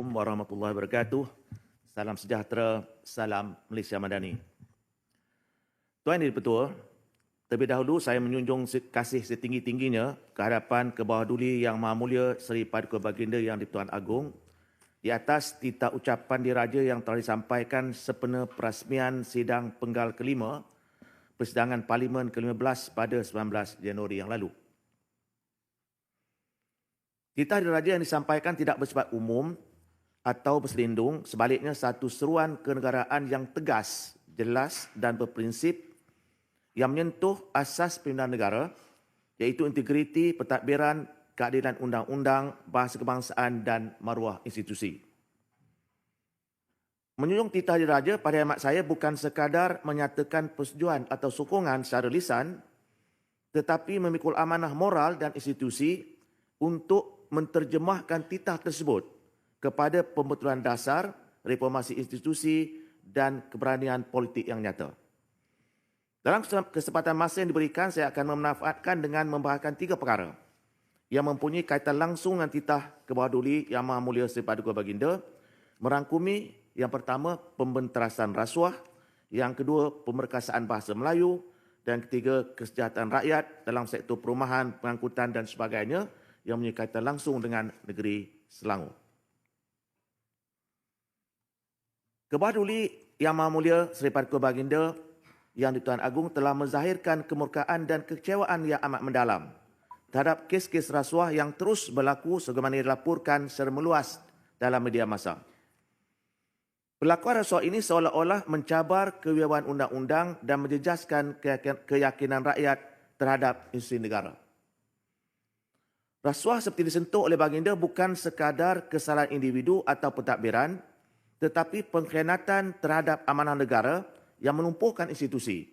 Assalamualaikum warahmatullahi wabarakatuh. Salam sejahtera, salam Malaysia Madani. Tuan Yang Dipertua, terlebih dahulu saya menjunjung kasih setinggi-tingginya kehadapan Kebawah-Duli Yang Maha Mulia Seri Paduka Baginda Yang di-Pertuan Agong di atas titah ucapan diraja yang telah disampaikan sempena perasmian sidang penggal kelima Persidangan Parlimen ke-15 pada 19 Januari yang lalu. Titah diraja yang disampaikan tidak bersifat umum atau berselindung, sebaliknya satu seruan kenegaraan yang tegas, jelas dan berprinsip yang menyentuh asas pimpinan negara, iaitu integriti, pentadbiran, keadilan undang-undang, bahasa kebangsaan dan maruah institusi. Menjunjung titah diraja pada hemat saya bukan sekadar menyatakan persetujuan atau sokongan secara lisan, tetapi memikul amanah moral dan institusi untuk menterjemahkan titah tersebut kepada pembetulan dasar, reformasi institusi dan keberanian politik yang nyata. Dalam kesempatan masa yang diberikan, saya akan memanfaatkan dengan membahaskan 3 perkara yang mempunyai kaitan langsung dengan titah Kebawah-Duli Yang Maha Mulia Seri Paduka Baginda, merangkumi yang pertama pembenterasan rasuah, yang kedua pemerkasaan bahasa Melayu, dan ketiga kesejahteraan rakyat dalam sektor perumahan, pengangkutan dan sebagainya yang mempunyai kaitan langsung dengan negeri Selangor. Kebawah-Duli Yang Maha Mulia Seri Paduka Baginda Yang di-Pertuan Agong telah menzahirkan kemurkaan dan kekecewaan yang amat mendalam terhadap kes-kes rasuah yang terus berlaku sebagaimana dilaporkan secara meluas dalam media massa. Perlakuan rasuah ini seolah-olah mencabar kewibawahan undang-undang dan menjejaskan keyakinan rakyat terhadap institusi negara. Rasuah seperti disentuh oleh Baginda bukan sekadar kesalahan individu atau pentadbiran, tetapi pengkhianatan terhadap amanah negara yang menumpuhkan institusi,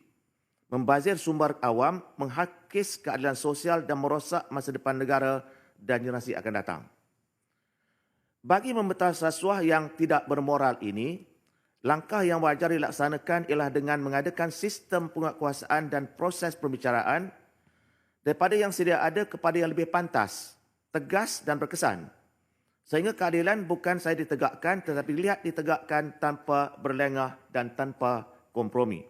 membazir sumber awam, menghakis keadilan sosial dan merosak masa depan negara dan generasi akan datang. Bagi membetas rasuah yang tidak bermoral ini, langkah yang wajar dilaksanakan ialah dengan mengadakan sistem penguatkuasaan dan proses pembicaraan daripada yang sedia ada kepada yang lebih pantas, tegas dan berkesan. Sehingga keadilan bukan sahaja ditegakkan tetapi dilihat ditegakkan tanpa berlengah dan tanpa kompromi.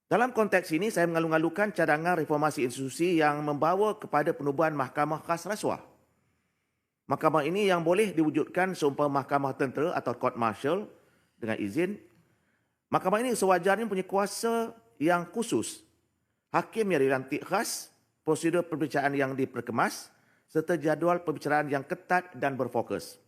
Dalam konteks ini, saya mengalu-alukan cadangan reformasi institusi yang membawa kepada penubuhan mahkamah khas rasuah. Mahkamah ini yang boleh diwujudkan seumpama mahkamah tentera atau court martial dengan izin. Mahkamah ini sewajarnya punya kuasa yang khusus. Hakim yang dilantik khas, prosedur perbicaraan yang diperkemas, serta jadual perbicaraan yang ketat dan berfokus.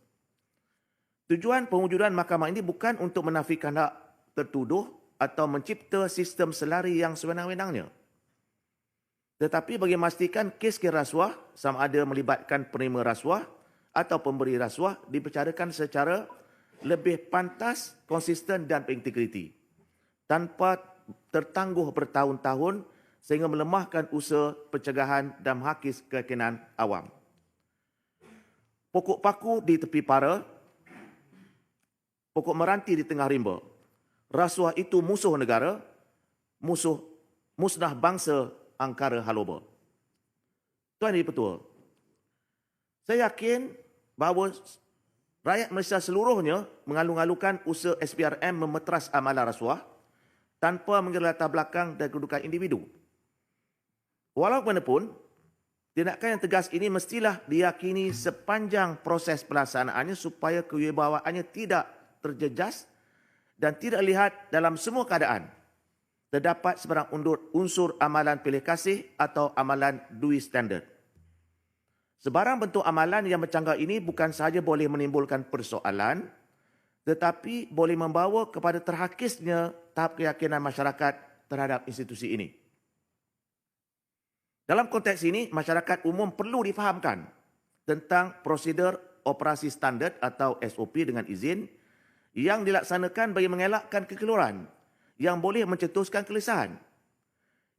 Tujuan pewujudan mahkamah ini bukan untuk menafikan hak tertuduh atau mencipta sistem selari yang sewenang-wenangnya, tetapi bagi memastikan kes-kes rasuah sama ada melibatkan penerima rasuah atau pemberi rasuah dibicarakan secara lebih pantas, konsisten dan berintegriti, tanpa tertangguh bertahun-tahun sehingga melemahkan usaha pencegahan dan menghakis keyakinan awam. Pokok paku di tepi para, pokok meranti di tengah rimba. Rasuah itu musuh negara, musnah bangsa angkara haloba. Tuan Yang Dipertua, saya yakin bahawa rakyat Malaysia seluruhnya mengalu-alukan usaha SPRM memeteras amalan rasuah tanpa mengira latar belakang dan kedudukan individu. Walaupun tindakan yang tegas ini mestilah diyakini sepanjang proses pelaksanaannya supaya kewibawaannya tidak terjejas dan tidak lihat dalam semua keadaan terdapat sebarang unsur amalan pilih kasih atau amalan dui standard. Sebarang bentuk amalan yang bercanggah ini bukan sahaja boleh menimbulkan persoalan, tetapi boleh membawa kepada terhakisnya tahap keyakinan masyarakat terhadap institusi ini. Dalam konteks ini, masyarakat umum perlu difahamkan tentang prosedur operasi standard atau SOP dengan izin yang dilaksanakan bagi mengelakkan kekeliruan yang boleh mencetuskan kegelisahan.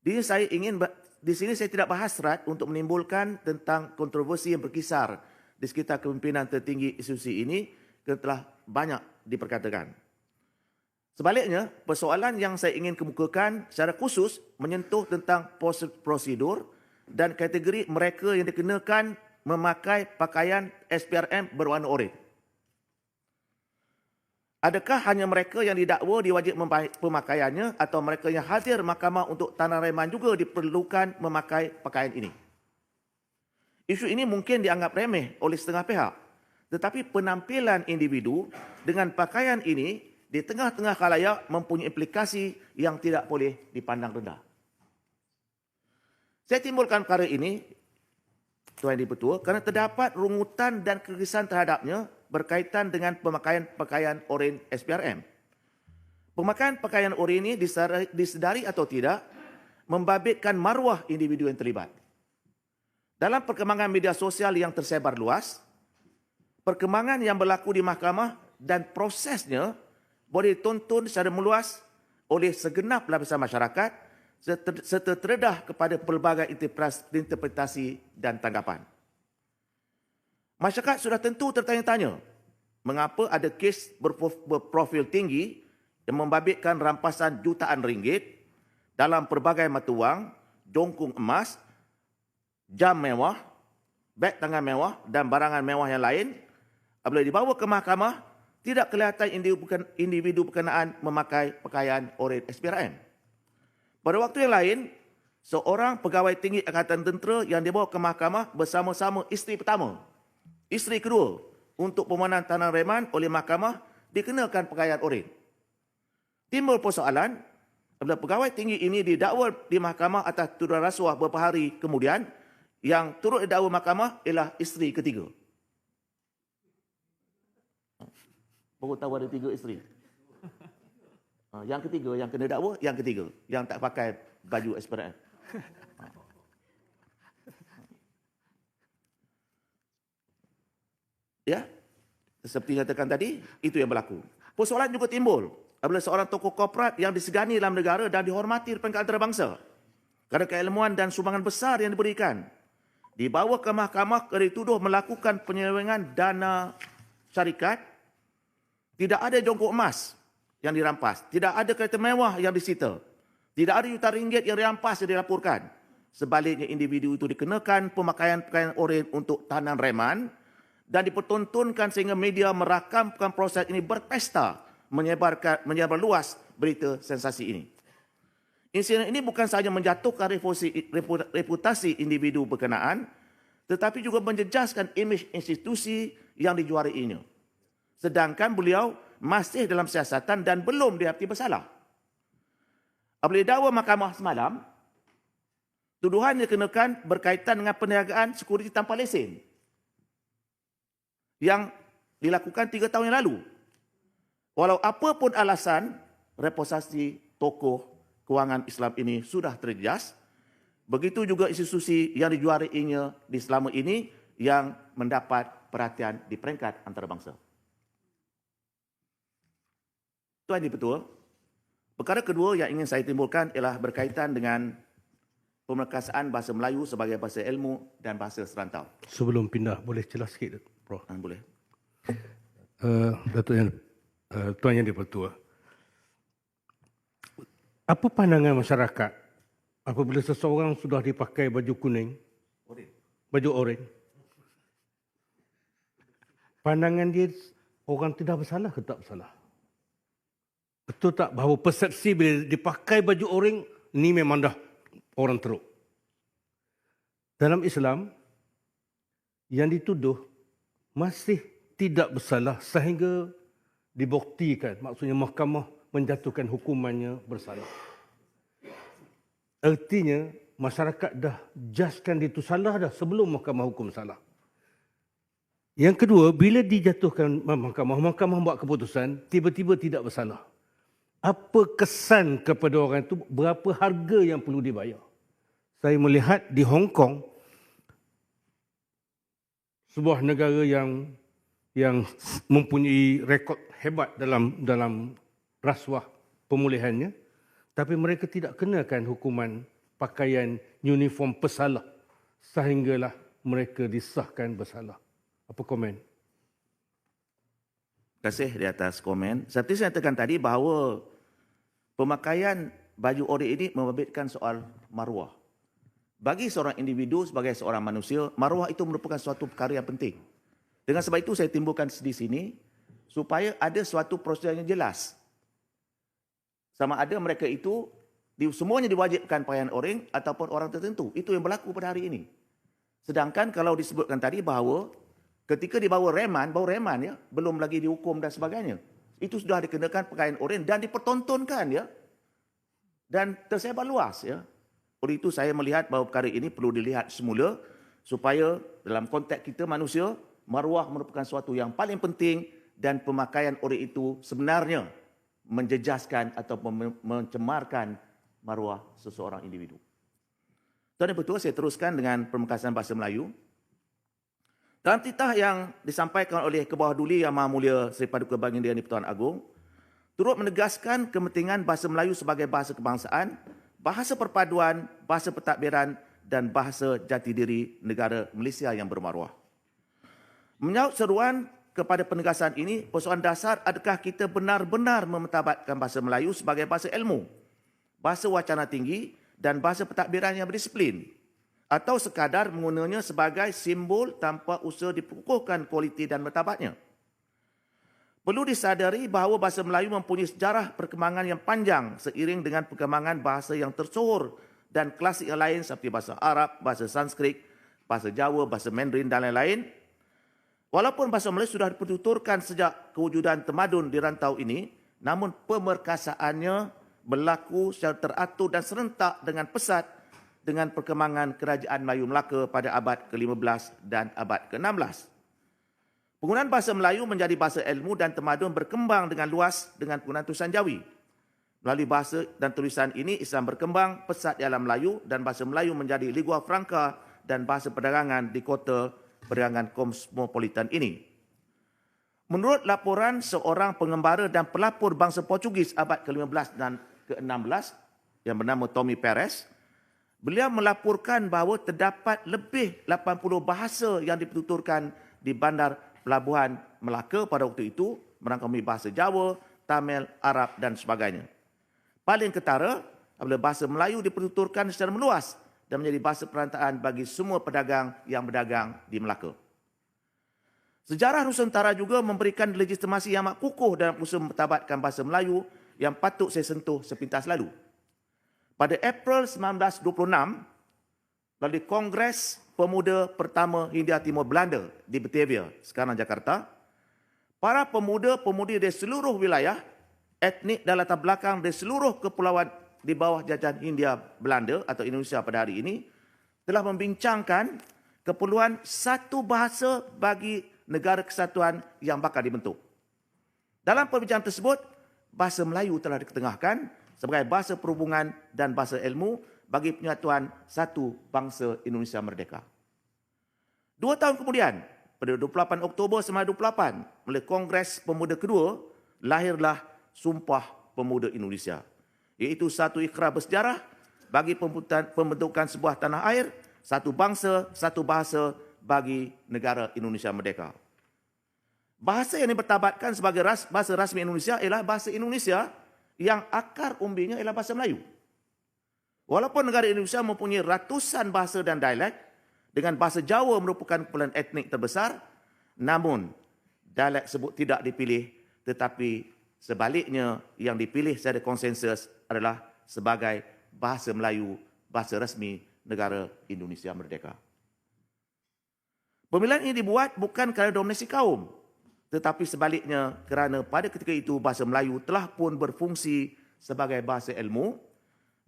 Di sini saya tidak berhasrat untuk menimbulkan tentang kontroversi yang berkisar di sekitar kepimpinan tertinggi institusi ini kerana telah banyak diperkatakan. Sebaliknya, persoalan yang saya ingin kemukakan secara khusus menyentuh tentang prosedur dan kategori mereka yang dikenakan memakai pakaian SPRM berwarna oranye. Adakah hanya mereka yang didakwa diwajib pemakaiannya atau mereka yang hadir mahkamah untuk tanah reman juga diperlukan memakai pakaian ini? Isu ini mungkin dianggap remeh oleh setengah pihak, tetapi penampilan individu dengan pakaian ini di tengah-tengah khalayak mempunyai implikasi yang tidak boleh dipandang rendah. Saya timbulkan perkara ini, Tuan Yang Dipertua, kerana terdapat rungutan dan kegelisahan terhadapnya berkaitan dengan pemakaian pakaian oranye SPRM. Pemakaian pakaian oranye ini disedari atau tidak membabitkan maruah individu yang terlibat. Dalam perkembangan media sosial yang tersebar luas, perkembangan yang berlaku di mahkamah dan prosesnya boleh ditonton secara meluas oleh segenap lapisan masyarakat serta terdedah kepada pelbagai interpretasi dan tanggapan. Masyarakat sudah tentu tertanya-tanya mengapa ada kes berprofil tinggi yang membabitkan rampasan jutaan ringgit dalam pelbagai mata wang, jongkong emas, jam mewah, beg tangan mewah dan barangan mewah yang lain apabila dibawa ke mahkamah tidak kelihatan individu berkenaan memakai pakaian oranye SPRM. Pada waktu yang lain, seorang pegawai tinggi Angkatan Tentera yang dibawa ke mahkamah bersama-sama isteri pertama, isteri kedua untuk permohonan tanah reman oleh mahkamah dikenakan pakaian oranye. Timbul persoalan apabila pegawai tinggi ini didakwa di mahkamah atas tuduhan rasuah beberapa hari kemudian, yang turut didakwa mahkamah ialah isteri ketiga. Baru tahu ada 3 isteri. Yang ketiga, yang kena dakwa, yang ketiga, yang tak pakai baju SPRM. Ya, seperti katakan tadi, itu yang berlaku. Persoalan juga timbul apabila seorang tokoh korporat yang disegani dalam negara dan dihormati di peringkat antarabangsa kerana keilmuan dan sumbangan besar yang diberikan, dibawa ke mahkamah kerana dituduh melakukan penyelewengan dana syarikat, tidak ada jongkok emas yang dirampas, tidak ada kereta mewah yang disita, tidak ada jutaan ringgit yang dirampas yang dilaporkan. Sebaliknya, individu itu dikenakan pemakaian oranye untuk tahanan reman dan dipertontonkan sehingga media merakamkan proses ini berpesta menyebar luas berita sensasi ini. Insiden ini bukan sahaja menjatuhkan reputasi individu berkenaan, tetapi juga menjejaskan imej institusi yang dijuariinya. Sedangkan beliau masih dalam siasatan dan belum didapati bersalah. Apabila didakwa mahkamah semalam, tuduhan yang dikenakan berkaitan dengan perniagaan sekuriti tanpa lesen yang dilakukan 3 tahun yang lalu. Walau apa pun alasan, reputasi tokoh kewangan Islam ini sudah terjejas, begitu juga institusi yang dijuariinya di selama ini yang mendapat perhatian di peringkat antarabangsa. Tuan Yang Dipertua, perkara kedua yang ingin saya timbulkan ialah berkaitan dengan pemerkasaan bahasa Melayu sebagai bahasa ilmu dan bahasa serantau. Sebelum pindah, boleh jelas sikit, Prof? Boleh. Tuan Yang Dipertua, apa pandangan masyarakat apabila seseorang sudah dipakai baju kuning, baju oranye? Pandangan dia, orang tidak bersalah ke tak bersalah? Betul tak bahawa persepsi bila dipakai baju oranye, ni memang dah orang teruk? Dalam Islam, yang dituduh masih tidak bersalah sehingga dibuktikan, maksudnya mahkamah menjatuhkan hukumannya bersalah. Artinya, masyarakat dah jaskan dia itu salah dah sebelum mahkamah hukum salah. Yang kedua, bila dijatuhkan mahkamah buat keputusan, tiba-tiba tidak bersalah. Apa kesan kepada orang itu, berapa harga yang perlu dibayar? Saya melihat di Hong Kong, sebuah negara yang mempunyai rekod hebat dalam rasuah pemulihannya, tapi mereka tidak kenakan hukuman pakaian uniform pesalah sehinggalah mereka disahkan bersalah. Apa komen? Terima kasih di atas komen. Seperti saya katakan tadi bahawa pemakaian baju oranye ini membabitkan soal maruah. Bagi seorang individu sebagai seorang manusia, maruah itu merupakan suatu perkara yang penting. Dengan sebab itu saya timbulkan di sini supaya ada suatu prosedur yang jelas. Sama ada mereka itu semuanya diwajibkan pakaian oranye ataupun orang tertentu. Itu yang berlaku pada hari ini. Sedangkan kalau disebutkan tadi bahawa ketika dibawa reman ya, belum lagi dihukum dan sebagainya. Itu sudah dikenakan pakaian oranye dan dipertontonkan ya. Dan tersebar luas ya. Oleh itu saya melihat bahawa perkara ini perlu dilihat semula supaya dalam konteks kita manusia, maruah merupakan sesuatu yang paling penting dan pemakaian oranye itu sebenarnya menjejaskan atau mencemarkan maruah seseorang individu. Tuan dan Pertua, saya teruskan dengan pemekasan bahasa Melayu. Dalam titah yang disampaikan oleh Kebawah Duli Yang Maha Mulia Seri Paduka Baginda Yang di-Pertuan Agong, turut menegaskan kepentingan bahasa Melayu sebagai bahasa kebangsaan, bahasa perpaduan, bahasa pentadbiran dan bahasa jati diri negara Malaysia yang bermaruah. Menjawab seruan kepada penegasan ini, persoalan dasar adakah kita benar-benar mementabatkan bahasa Melayu sebagai bahasa ilmu, bahasa wacana tinggi dan bahasa pentadbiran yang berdisiplin, atau sekadar menggunanya sebagai simbol tanpa usaha dipukuhkan kualiti dan martabatnya. Perlu disadari bahawa bahasa Melayu mempunyai sejarah perkembangan yang panjang seiring dengan perkembangan bahasa yang tersohor dan klasik yang lain seperti bahasa Arab, bahasa Sanskrit, bahasa Jawa, bahasa Mandarin dan lain-lain. Walaupun bahasa Melayu sudah dipertuturkan sejak kewujudan tamadun di rantau ini, namun pemerkasaannya berlaku secara teratur dan serentak dengan pesat dengan perkembangan kerajaan Melayu Melaka pada abad ke-15 dan abad ke-16. Penggunaan bahasa Melayu menjadi bahasa ilmu dan tamadun berkembang dengan luas dengan penggunaan tulisan Jawi. Melalui bahasa dan tulisan ini, Islam berkembang pesat di alam Melayu dan bahasa Melayu menjadi lingua franca dan bahasa perdagangan di kota perdagangan kosmopolitan ini. Menurut laporan seorang pengembara dan pelapor bangsa Portugis abad ke-15 dan ke-16 yang bernama Tommy Perez, beliau melaporkan bahawa terdapat lebih 80 bahasa yang dipertuturkan di bandar pelabuhan Melaka pada waktu itu, merangkumi bahasa Jawa, Tamil, Arab dan sebagainya. Paling ketara, apabila bahasa Melayu dipertuturkan secara meluas dan menjadi bahasa perantaraan bagi semua pedagang yang berdagang di Melaka. Sejarah Nusantara juga memberikan legitimasi yang amat kukuh dalam usaha mempertabatkan bahasa Melayu yang patut saya sentuh sepintas lalu. Pada April 1926, melalui Kongres Pemuda Pertama Hindia Timur Belanda di Batavia, sekarang Jakarta, para pemuda-pemudi dari seluruh wilayah, etnik dan latar belakang dari seluruh kepulauan di bawah jajahan Hindia Belanda atau Indonesia pada hari ini telah membincangkan keperluan satu bahasa bagi negara kesatuan yang bakal dibentuk. Dalam perbincangan tersebut, bahasa Melayu telah diketengahkan sebagai bahasa perhubungan dan bahasa ilmu bagi penyatuan satu bangsa Indonesia merdeka. 2 tahun kemudian, pada 28 Oktober 1928, melalui Kongres Pemuda kedua, lahirlah Sumpah Pemuda Indonesia, iaitu satu ikrar bersejarah bagi pembentukan sebuah tanah air, satu bangsa, satu bahasa bagi negara Indonesia merdeka. Bahasa yang dipertabatkan sebagai bahasa rasmi Indonesia ialah bahasa Indonesia yang akar umbinya ialah bahasa Melayu. Walaupun negara Indonesia mempunyai ratusan bahasa dan dialek, dengan bahasa Jawa merupakan kumpulan etnik terbesar, namun dialek tersebut tidak dipilih, tetapi sebaliknya yang dipilih secara konsensus adalah sebagai bahasa Melayu, bahasa rasmi negara Indonesia merdeka. Pemilihan ini dibuat bukan kerana dominasi kaum, tetapi sebaliknya kerana pada ketika itu bahasa Melayu telah pun berfungsi sebagai bahasa ilmu,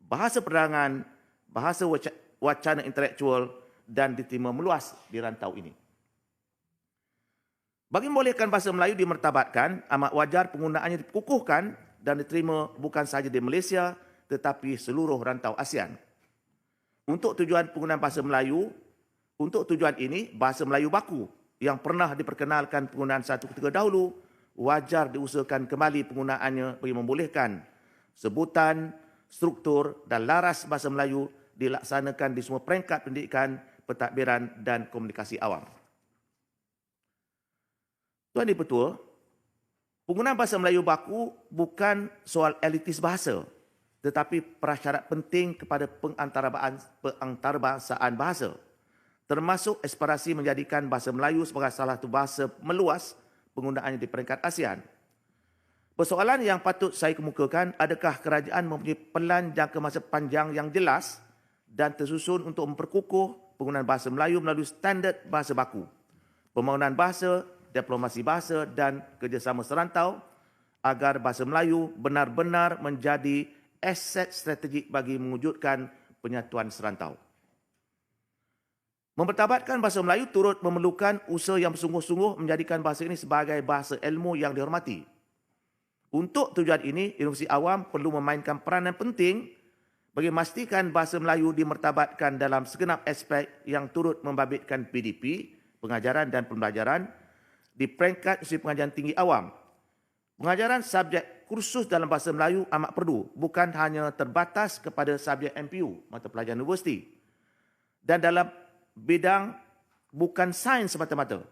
bahasa perdagangan, bahasa wacana intelektual dan diterima meluas di rantau ini. Bagi membolehkan bahasa Melayu dimertabatkan, amat wajar penggunaannya dikukuhkan dan diterima bukan sahaja di Malaysia tetapi seluruh rantau ASEAN. Untuk tujuan penggunaan bahasa Melayu, untuk tujuan ini, bahasa Melayu baku yang pernah diperkenalkan penggunaan satu ketika dahulu, wajar diusahakan kembali penggunaannya bagi membolehkan sebutan, struktur dan laras bahasa Melayu dilaksanakan di semua peringkat pendidikan, pentadbiran dan komunikasi awam. Tuan Di-Pertua, penggunaan bahasa Melayu baku bukan soal elitis bahasa, tetapi prasyarat penting kepada pengantarabangsa bahasa, termasuk aspirasi menjadikan bahasa Melayu sebagai salah satu bahasa meluas penggunaannya di peringkat ASEAN. Persoalan yang patut saya kemukakan, adakah kerajaan mempunyai pelan jangka masa panjang yang jelas dan tersusun untuk memperkukuh penggunaan bahasa Melayu melalui standard bahasa baku, pembangunan bahasa, diplomasi bahasa dan kerjasama serantau agar bahasa Melayu benar-benar menjadi aset strategik bagi mewujudkan penyatuan serantau. Mempertabatkan bahasa Melayu turut memerlukan usaha yang bersungguh-sungguh menjadikan bahasa ini sebagai bahasa ilmu yang dihormati. Untuk tujuan ini, Universiti Awam perlu memainkan peranan penting bagi memastikan bahasa Melayu dimertabatkan dalam segenap aspek yang turut membabitkan PDP, pengajaran dan pembelajaran di peringkat Institusi Pengajaran Tinggi Awam. Pengajaran subjek kursus dalam bahasa Melayu amat perlu, bukan hanya terbatas kepada subjek MPU, mata pelajaran universiti. Dan dalam bidang bukan sains semata-mata.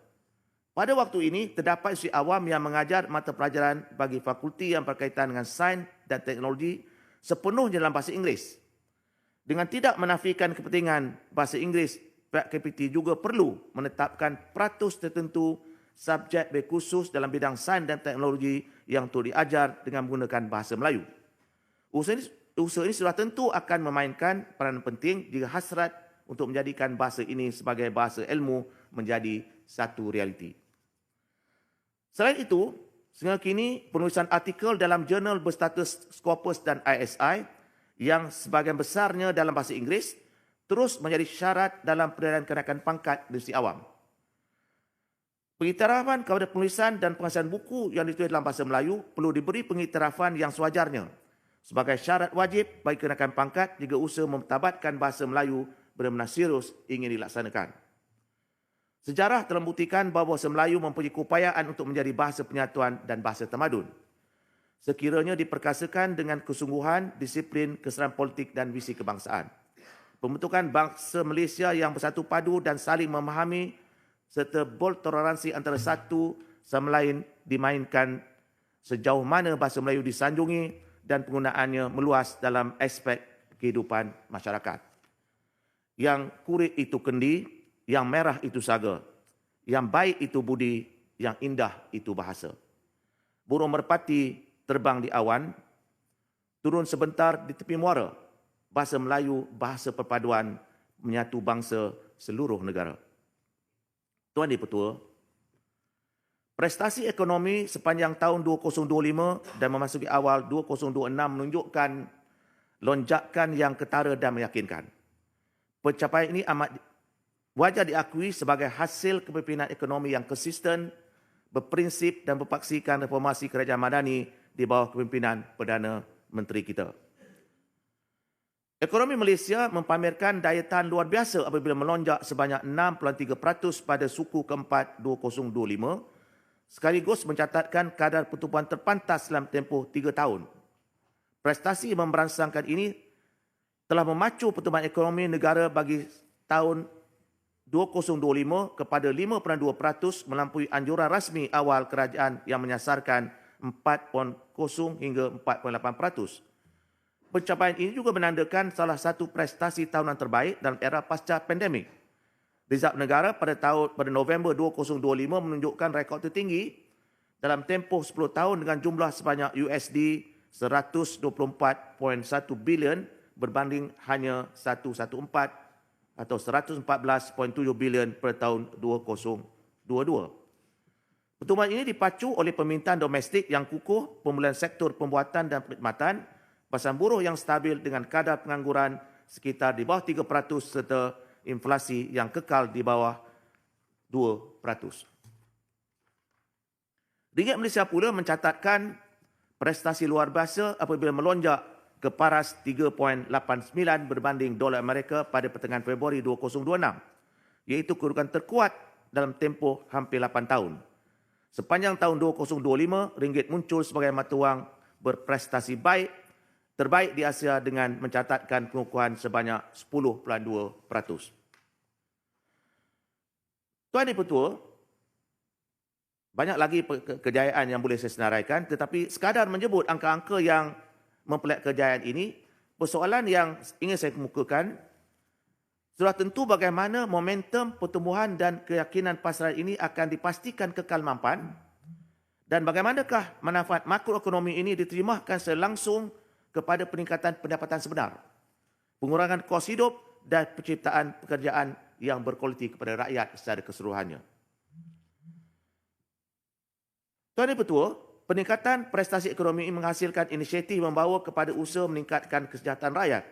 Pada waktu ini, terdapat Institusi Awam yang mengajar mata pelajaran bagi fakulti yang berkaitan dengan sains dan teknologi sepenuhnya dalam bahasa Inggeris. Dengan tidak menafikan kepentingan bahasa Inggeris, pihak KPT juga perlu menetapkan peratus tertentu subjek berkhusus dalam bidang sains dan teknologi yang turut diajar dengan menggunakan bahasa Melayu. Usaha ini sudah tentu akan memainkan peranan penting jika hasrat untuk menjadikan bahasa ini sebagai bahasa ilmu menjadi satu realiti. Selain itu, sehingga kini penulisan artikel dalam jurnal berstatus Scopus dan ISI yang sebahagian besarnya dalam bahasa Inggeris terus menjadi syarat dalam peredaran kenaikan pangkat Universiti Awam. Pengiktirafan kepada penulisan dan penghasilan buku yang ditulis dalam bahasa Melayu perlu diberi pengiktirafan yang sewajarnya sebagai syarat wajib bagi kenaikan pangkat jika usaha mempertabatkan bahasa Melayu benar-benar serius ingin dilaksanakan. Sejarah telah membuktikan bahawa bahasa Melayu mempunyai keupayaan untuk menjadi bahasa penyatuan dan bahasa tamadun. Sekiranya diperkasakan dengan kesungguhan, disiplin, kesedaran politik dan visi kebangsaan. Pembentukan bangsa Malaysia yang bersatu padu dan saling memahami serta bertoleransi antara satu sama lain dimainkan sejauh mana bahasa Melayu disanjungi dan penggunaannya meluas dalam aspek kehidupan masyarakat. Yang kurit itu kendi, yang merah itu saga, yang baik itu budi, yang indah itu bahasa. Burung merpati terbang di awan, turun sebentar di tepi muara. Bahasa Melayu, bahasa perpaduan, menyatu bangsa seluruh negara. Tuan Di-Pertua, prestasi ekonomi sepanjang tahun 2025 dan memasuki awal 2026 menunjukkan lonjakan yang ketara dan meyakinkan. Pencapaian ini amat wajar diakui sebagai hasil kepimpinan ekonomi yang konsisten, berprinsip dan berpaksikan reformasi kerajaan madani di bawah kepimpinan Perdana Menteri kita. Ekonomi Malaysia mempamerkan daya tahan luar biasa apabila melonjak sebanyak 6.3% pada suku keempat 2025, sekaligus mencatatkan kadar pertumbuhan terpantas dalam tempoh 3 tahun. Prestasi memberangsangkan ini telah memacu pertumbuhan ekonomi negara bagi tahun 2025 kepada 5.2% melampaui anjuran rasmi awal kerajaan yang menyasarkan 4.0 hingga 4.8%. Pencapaian ini juga menandakan salah satu prestasi tahunan terbaik dalam era pasca pandemik. Rizab negara pada November 2025 menunjukkan rekod tertinggi dalam tempoh 10 tahun dengan jumlah sebanyak USD 124.1 bilion berbanding hanya 114 atau 114.7 bilion pada tahun 2022. Pertumbuhan ini dipacu oleh permintaan domestik yang kukuh, pemulihan sektor pembuatan dan perkhidmatan, pasaran buruh yang stabil dengan kadar pengangguran sekitar di bawah 3% serta inflasi yang kekal di bawah 2%. Ringgit Malaysia pula mencatatkan prestasi luar biasa apabila melonjak ke paras 3.89 berbanding dolar Amerika pada pertengahan Februari 2026, iaitu kedudukan terkuat dalam tempoh hampir 8 tahun. Sepanjang tahun 2025, ringgit muncul sebagai mata wang berprestasi terbaik di Asia dengan mencatatkan pengukuhan sebanyak 10.2%. Tuan Di-Pertua, banyak lagi kejayaan yang boleh saya senaraikan, tetapi sekadar menyebut angka-angka yang mempelai kejayaan ini, persoalan yang ingin saya kemukakan, sudah tentu bagaimana momentum pertumbuhan dan keyakinan pasaran ini akan dipastikan kekal mampan Dan bagaimanakah manfaat makroekonomi ini diterjemahkan selangsung kepada peningkatan pendapatan sebenar, pengurangan kos hidup dan penciptaan pekerjaan yang berkualiti kepada rakyat secara keseluruhannya. Tuan Yang Bertuah, peningkatan prestasi ekonomi ini menghasilkan inisiatif membawa kepada usaha meningkatkan kesejahteraan rakyat,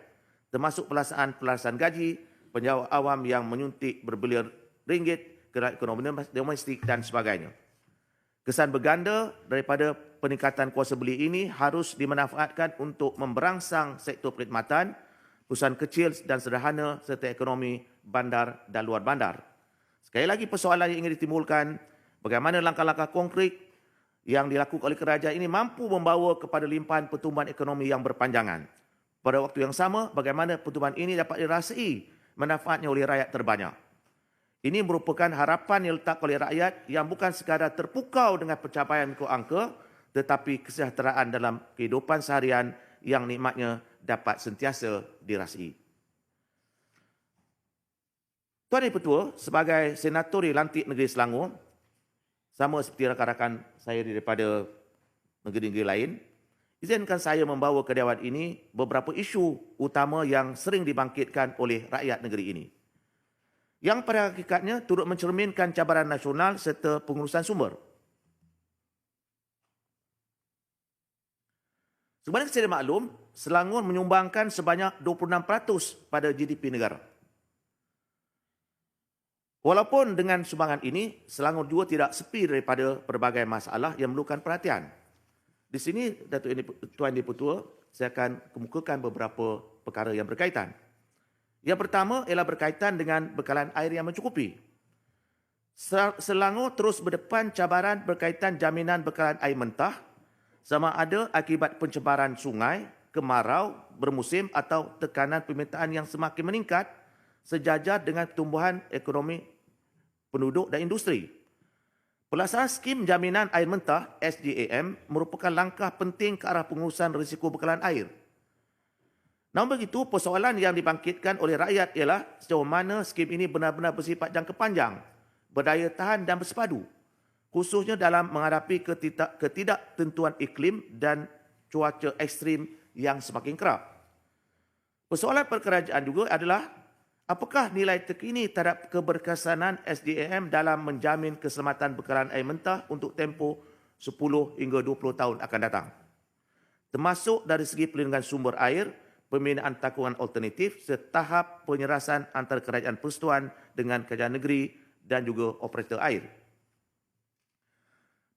termasuk pelaksanaan gaji, penjawat awam yang menyuntik berbilion ringgit, gerak ekonomi domestik dan sebagainya. Kesan berganda daripada peningkatan kuasa beli ini harus dimanfaatkan untuk memberangsang sektor perkhidmatan, perusahaan kecil dan sederhana serta ekonomi bandar dan luar bandar. Sekali lagi persoalan yang ingin ditimbulkan, bagaimana langkah-langkah konkret yang dilakukan oleh kerajaan ini mampu membawa kepada limpahan pertumbuhan ekonomi yang berpanjangan. Pada waktu yang sama, bagaimana pertumbuhan ini dapat dirasai manfaatnya oleh rakyat terbanyak. Ini merupakan harapan yang letak oleh rakyat yang bukan sekadar terpukau dengan pencapaian angka, tetapi kesejahteraan dalam kehidupan seharian yang nikmatnya dapat sentiasa dirasai. Tuan Yang Bertuah, sebagai Senator Lantik Negeri Selangor, sama seperti rakan-rakan saya daripada negeri-negeri lain, izinkan saya membawa ke Dewan ini beberapa isu utama yang sering dibangkitkan oleh rakyat negeri ini, yang pada hakikatnya turut mencerminkan cabaran nasional serta pengurusan sumber. Sebenarnya sedia maklum, Selangor menyumbangkan sebanyak 26% pada GDP negara. Walaupun dengan sumbangan ini, Selangor juga tidak sepi daripada berbagai masalah yang memerlukan perhatian. Di sini, Tuan Yang Bertuah, saya akan kemukakan beberapa perkara yang berkaitan. Yang pertama ialah berkaitan dengan bekalan air yang mencukupi. Selangor terus berdepan cabaran berkaitan jaminan bekalan air mentah, sama ada akibat pencemaran sungai, kemarau, bermusim atau tekanan permintaan yang semakin meningkat sejajar dengan pertumbuhan ekonomi penduduk dan industri. Pelaksanaan skim jaminan air mentah SJAM merupakan langkah penting ke arah pengurusan risiko bekalan air. Namun begitu, persoalan yang dibangkitkan oleh rakyat ialah sejauh mana skim ini benar-benar bersifat jangka panjang, berdaya tahan dan bersepadu, khususnya dalam menghadapi ketidaktentuan iklim dan cuaca ekstrim yang semakin kerap. Persoalan perkerajaan juga adalah apakah nilai terkini terhadap keberkesanan SDAM dalam menjamin keselamatan bekalan air mentah untuk tempoh 10 hingga 20 tahun akan datang, termasuk dari segi perlindungan sumber air, pembinaan takungan alternatif, setahap penyerasan antara kerajaan persekutuan dengan kerajaan negeri dan juga operator air.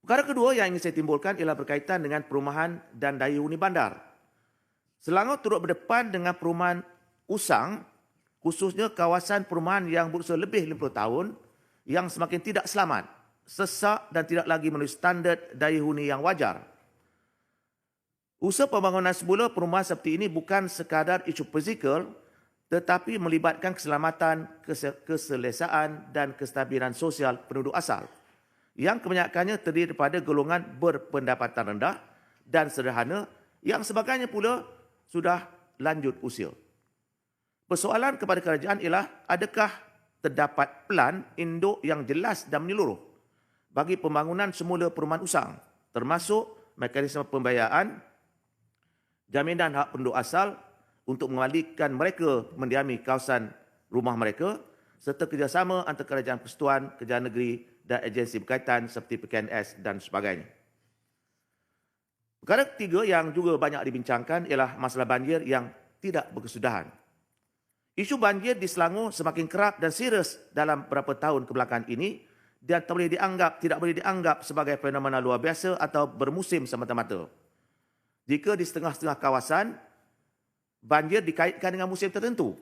Perkara kedua yang ingin saya timbulkan ialah berkaitan dengan perumahan dan daya huni bandar. Selangor turut berdepan dengan perumahan usang, khususnya kawasan perumahan yang berusia lebih 50 tahun yang semakin tidak selamat, sesak dan tidak lagi memenuhi standard daya huni yang wajar. Usaha pembangunan semula perumahan seperti ini bukan sekadar isu fizikal, tetapi melibatkan keselamatan, keselesaan dan kestabilan sosial penduduk asal, yang kebanyakannya terdiri daripada golongan berpendapatan rendah dan sederhana yang sebagainya pula sudah lanjut usia. Persoalan kepada kerajaan ialah adakah terdapat plan induk yang jelas dan menyeluruh bagi pembangunan semula perumahan usang, termasuk mekanisme pembiayaan, jaminan hak penduduk asal untuk mengalihkan mereka mendiami kawasan rumah mereka, serta kerjasama antara kerajaan persekutuan, kerajaan negeri dan agensi berkaitan seperti PKNS dan sebagainya. Perkara ketiga yang juga banyak dibincangkan ialah masalah banjir yang tidak berkesudahan. Isu banjir di Selangor semakin kerap dan serius dalam beberapa tahun kebelakangan ini dan tidak boleh dianggap sebagai fenomena luar biasa atau bermusim semata-mata. Jika di setengah-setengah kawasan, banjir dikaitkan dengan musim tertentu.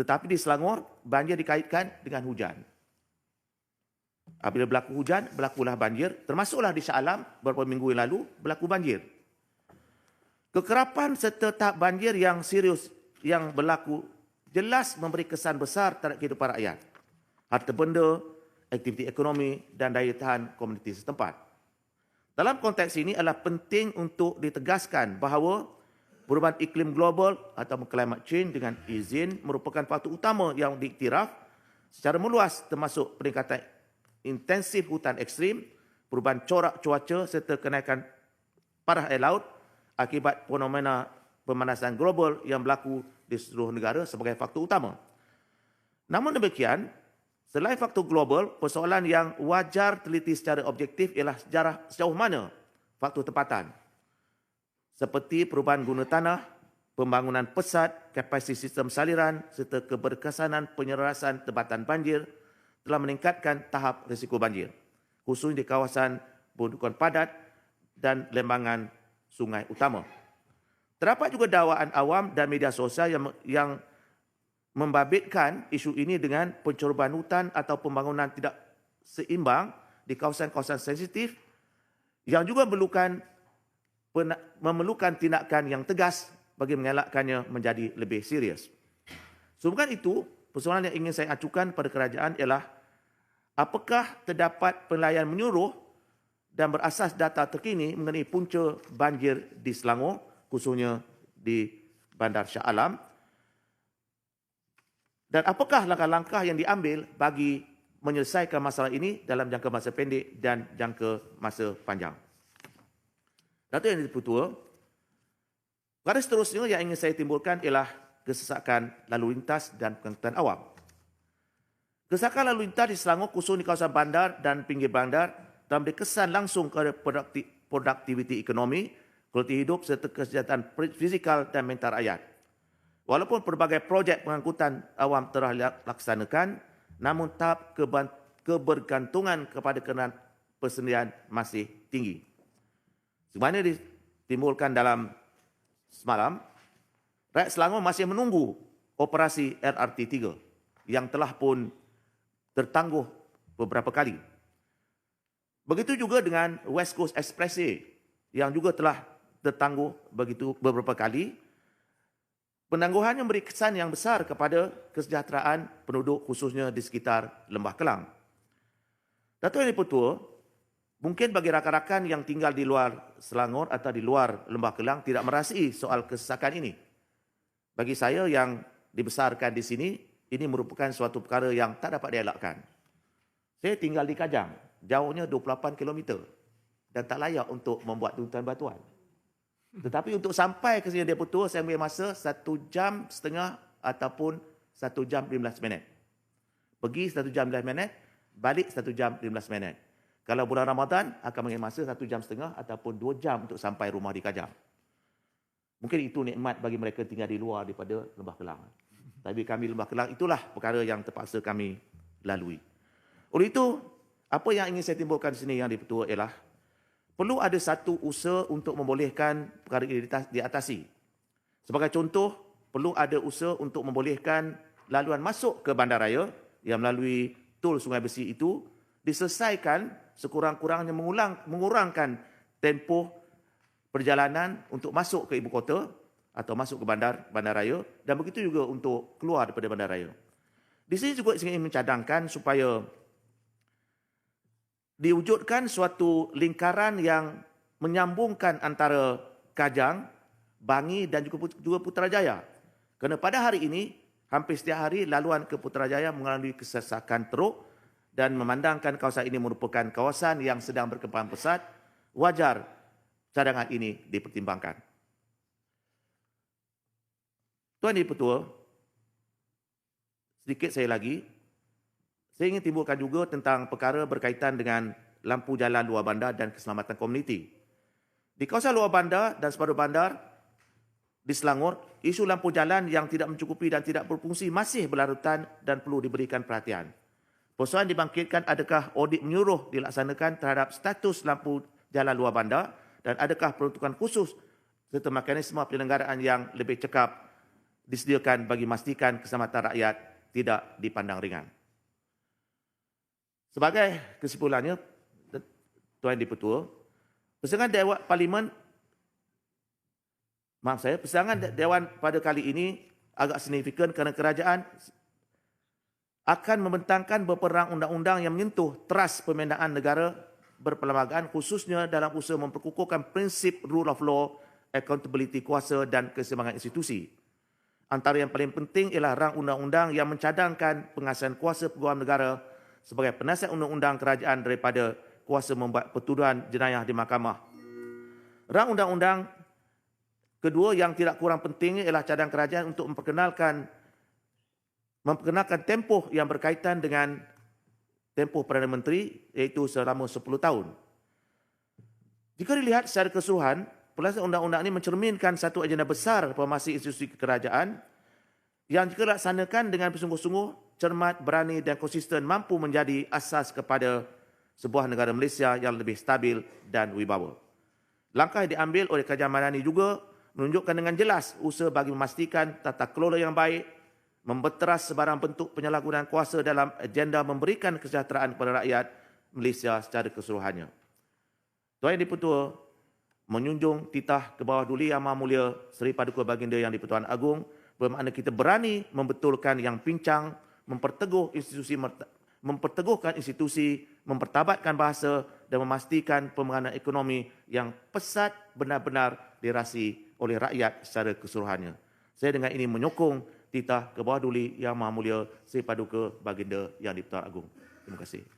Tetapi di Selangor, banjir dikaitkan dengan hujan. Apabila berlaku hujan, berlakulah banjir. Termasuklah di Shah Alam, beberapa minggu yang lalu, berlaku banjir. Kekerapan serta tahap banjir yang serius yang berlaku jelas memberi kesan besar terhadap kehidupan rakyat, harta benda, aktiviti ekonomi dan daya tahan komuniti setempat. Dalam konteks ini adalah penting untuk ditegaskan bahawa perubahan iklim global atau climate change dengan izin merupakan faktor utama yang diiktiraf secara meluas, termasuk peningkatan intensif hutan ekstrim, perubahan corak cuaca serta kenaikan parah air laut akibat fenomena pemanasan global yang berlaku di seluruh negara sebagai faktor utama. Namun demikian, selain faktor global, persoalan yang wajar teliti secara objektif ialah sejauh mana faktor tempatan, seperti perubahan guna tanah, pembangunan pesat, kapasiti sistem saliran serta keberkesanan penyelarasan tempatan banjir telah meningkatkan tahap risiko banjir, khususnya di kawasan pendudukan padat dan lembangan sungai utama. Terdapat juga dakwaan awam dan media sosial yang membabitkan isu ini dengan pencerobohan hutan atau pembangunan tidak seimbang di kawasan-kawasan sensitif yang juga memerlukan tindakan yang tegas bagi mengelakkannya menjadi lebih serius. Sehubungan itu, persoalan yang ingin saya acukan pada kerajaan ialah apakah terdapat penilaian menyeluruh dan berasas data terkini mengenai punca banjir di Selangor, khususnya di Bandar Shah Alam, dan apakah langkah-langkah yang diambil bagi menyelesaikan masalah ini dalam jangka masa pendek dan jangka masa panjang. Datuk Yang Dipertua, perkara seterusnya yang ingin saya timbulkan ialah kesesakan lalu lintas dan pengangkutan awam. Kesesakan lalu lintas di Selangor, khusus di kawasan bandar dan pinggir bandar, telah memberi kesan langsung kepada produktiviti ekonomi, kualiti hidup serta kesejahteraan fizikal dan mental rakyat. Walaupun pelbagai projek pengangkutan awam telah dilaksanakan, namun tahap kebergantungan kepada kenderaan persendirian masih tinggi. Sebagaimana ditimbulkan dalam semalam, rakyat Selangor masih menunggu operasi LRT 3 yang telah pun tertangguh beberapa kali. Begitu juga dengan West Coast Expressway yang juga telah tertangguh begitu beberapa kali. Penangguhannya memberi kesan yang besar kepada kesejahteraan penduduk khususnya di sekitar Lembah Kelang. Datuk Yang Dipertua, mungkin bagi rakan-rakan yang tinggal di luar Selangor atau di luar Lembah Kelang tidak merasai soal kesesakan ini. Bagi saya yang dibesarkan di sini, ini merupakan suatu perkara yang tak dapat dielakkan. Saya tinggal di Kajang, jauhnya 28 km dan tak layak untuk membuat tuntutan batuan. Tetapi untuk sampai ke sini Yang Dipertua, saya ambil masa 1 jam setengah ataupun 1 jam 15 minit. Pergi 1 jam 15 minit, balik 1 jam 15 minit. Kalau bulan Ramadan, akan mengambil masa 1 jam setengah ataupun 2 jam untuk sampai rumah di Kajang. Mungkin itu nikmat bagi mereka tinggal di luar daripada Lembah Kelang. Tapi kami Lembah Kelang, itulah perkara yang terpaksa kami lalui. Oleh itu, apa yang ingin saya timbulkan di sini Yang Dipertua ialah perlu ada satu usaha untuk membolehkan perkara ini diatasi. Sebagai contoh, perlu ada usaha untuk membolehkan laluan masuk ke bandaraya yang melalui tol Sungai Besi itu diselesaikan sekurang-kurangnya mengurangkan tempoh perjalanan untuk masuk ke ibu kota atau masuk ke bandaraya dan begitu juga untuk keluar daripada bandaraya. Di sini juga saya ingin mencadangkan supaya diwujudkan suatu lingkaran yang menyambungkan antara Kajang, Bangi dan juga Putrajaya. Kerana pada hari ini, hampir setiap hari laluan ke Putrajaya mengalami kesesakan teruk dan memandangkan kawasan ini merupakan kawasan yang sedang berkembang pesat, wajar cadangan ini dipertimbangkan. Tuan Dipertua, sedikit saya lagi, saya ingin timbulkan juga tentang perkara berkaitan dengan lampu jalan luar bandar dan keselamatan komuniti. Di kawasan luar bandar dan separuh bandar di Selangor, isu lampu jalan yang tidak mencukupi dan tidak berfungsi masih berlarutan dan perlu diberikan perhatian. Persoalan dibangkitkan adakah audit menyeluruh dilaksanakan terhadap status lampu jalan luar bandar dan adakah peruntukan khusus serta mekanisme penyelenggaraan yang lebih cekap disediakan bagi memastikan keselamatan rakyat tidak dipandang ringan. Sebagai kesimpulannya, Tuan Dipertua, persidangan Dewan Parlimen, persidangan Dewan pada kali ini agak signifikan kerana kerajaan akan membentangkan beberapa undang-undang yang menyentuh teras pembinaan negara berperlembagaan khususnya dalam usaha memperkukuhkan prinsip rule of law, accountability kuasa dan keseimbangan institusi. Antara yang paling penting ialah rang undang-undang yang mencadangkan pengasihan kuasa pegawai negara sebagai penasihat undang-undang kerajaan daripada kuasa membuat pertuduhan jenayah di mahkamah. Rang undang-undang kedua yang tidak kurang penting ialah cadang kerajaan untuk memperkenalkan tempoh yang berkaitan dengan tempoh Perdana Menteri, iaitu selama 10 tahun. Jika dilihat secara keseluruhan, pelaksanaan undang-undang ini mencerminkan satu agenda besar reformasi institusi kerajaan yang jika dilaksanakan dengan bersungguh-sungguh, cermat, berani dan konsisten mampu menjadi asas kepada sebuah negara Malaysia yang lebih stabil dan wibawa. Langkah yang diambil oleh Kerajaan Madani juga menunjukkan dengan jelas usaha bagi memastikan tata kelola yang baik, membeteras sebarang bentuk penyalahgunaan kuasa dalam agenda memberikan kesejahteraan kepada rakyat Malaysia secara keseluruhannya. Tuan Yang di-Pertua menjunjung titah ke bawah duli Yang Maha Mulia Seri Paduka Baginda Yang di-Pertuan Agong bermakna kita berani membetulkan yang pincang, memperteguhkan institusi, mempertabatkan bahasa dan memastikan pembangunan ekonomi yang pesat benar-benar dirasi oleh rakyat secara keseluruhannya. Saya dengan ini menyokong titah ke bawah duli Yang Maha Mulia Seri Paduka Baginda Yang di-Pertuan Agong. Terima kasih.